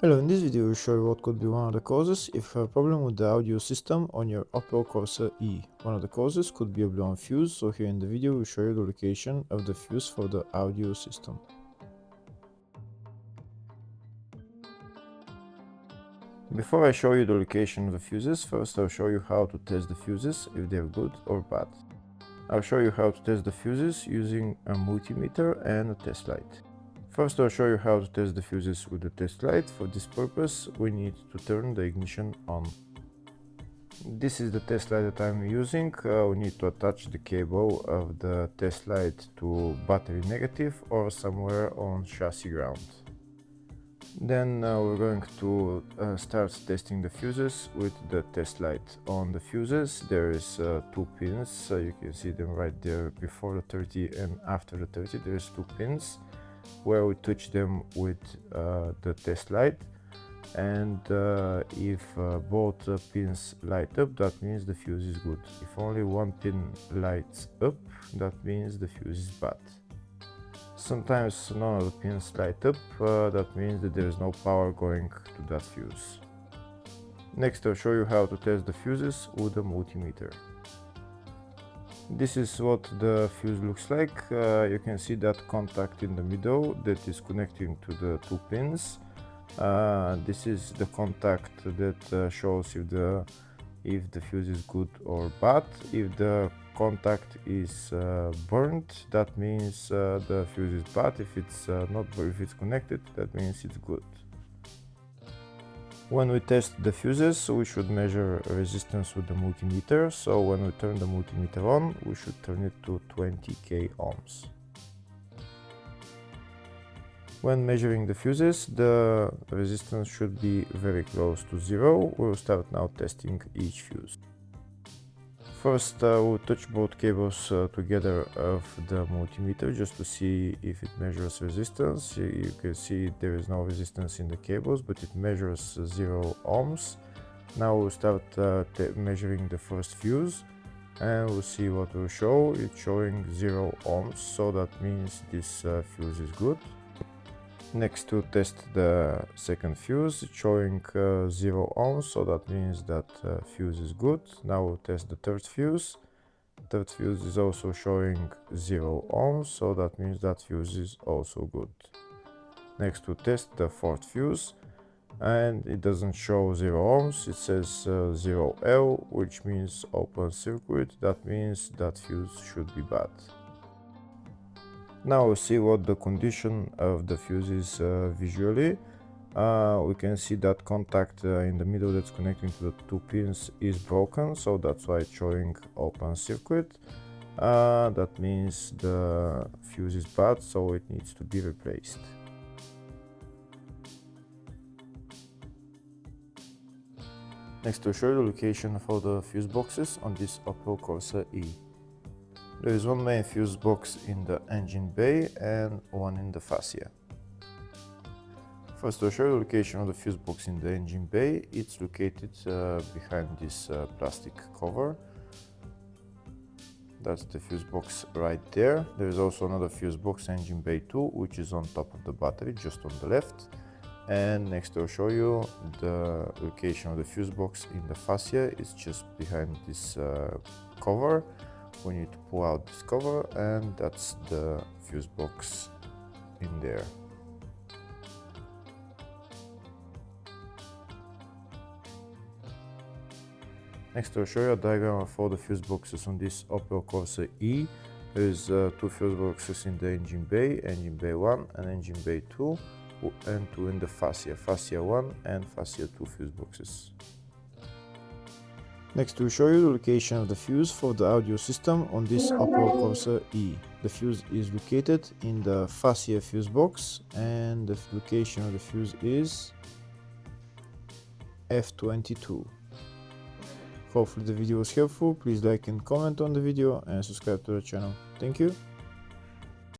Hello, in this video we'll show you what could be one of the causes if you have a problem with the audio system on your Opel Corsa E. One of the causes could be a blown fuse, so here in the video we'll show you the location of the fuse for the audio system. Before I show you the location of the fuses, first I'll show you how to test the fuses, if they're good or bad. I'll show you how to test the fuses using a multimeter and a test light. First I'll show you how to test the fuses with the test light. For this purpose we need to turn the ignition on. This is the test light that I'm using. We need to attach the cable of the test light to battery negative or somewhere on chassis ground. Then we're going to start testing the fuses with the test light. On the fuses there is two pins, you can see them right there before the 30 and after the 30. There's two pins where we touch them with the test light, and if both pins light up, that means the fuse is good. If only one pin lights up, that means the fuse is bad. Sometimes none of the pins light up, that means that there is no power going to that fuse. Next I'll show you how to test the fuses with a multimeter. This is what the fuse looks like. You can see that contact in the middle that is connecting to the two pins. This is the contact that shows if the fuse is good or bad. If the contact is burnt, that means the fuse is bad. If it's not, if it's connected, that means it's good. When we test the fuses, we should measure resistance with the multimeter. So when we turn the multimeter on, we should turn it to 20k ohms. When measuring the fuses, the resistance should be very close to zero. We'll start now testing each fuse. First we'll touch both cables together of the multimeter just to see if it measures resistance. You can see there is no resistance in the cables, but it measures 0 ohms. Now we'll start measuring the first fuse, and we'll see what will show. It's showing 0 ohms, so that means this fuse is good. Next to test the second fuse, it's showing 0 ohms, so that means that fuse is good. Now we'll test the third fuse. Third fuse is also showing 0 ohms, so that means that fuse is also good. Next we'll test the fourth fuse, and it doesn't show 0 ohms, it says 0L, which means open circuit. That means that fuse should be bad. Now we'll see what the condition of the fuse is visually. We can see that contact in the middle that's connecting to the two pins is broken, so that's why it's showing open circuit. That means the fuse is bad, so it needs to be replaced. Next I'll show you the location for the fuse boxes on this Opel Corsa E. There is one main fuse box in the engine bay and one in the fascia. First I'll show you the location of the fuse box in the engine bay. It's located behind this plastic cover. That's the fuse box right there. There is also another fuse box, engine bay 2, which is on top of the battery, just on the left. And next I'll show you the location of the fuse box in the fascia. It's just behind this cover. We need to pull out this cover, and that's the fuse box in there. Next I'll show you a diagram of all the fuse boxes on this Opel Corsa E. There's two fuse boxes in the engine bay 1 and engine bay 2, and two in the fascia 1 and fascia 2 fuse boxes. Next we'll show you the location of the fuse for the audio system on this Opel Corsa E. The fuse is located in the fascia fuse box, and the location of the fuse is F22. Hopefully the video was helpful. Please like and comment on the video and subscribe to the channel. Thank you.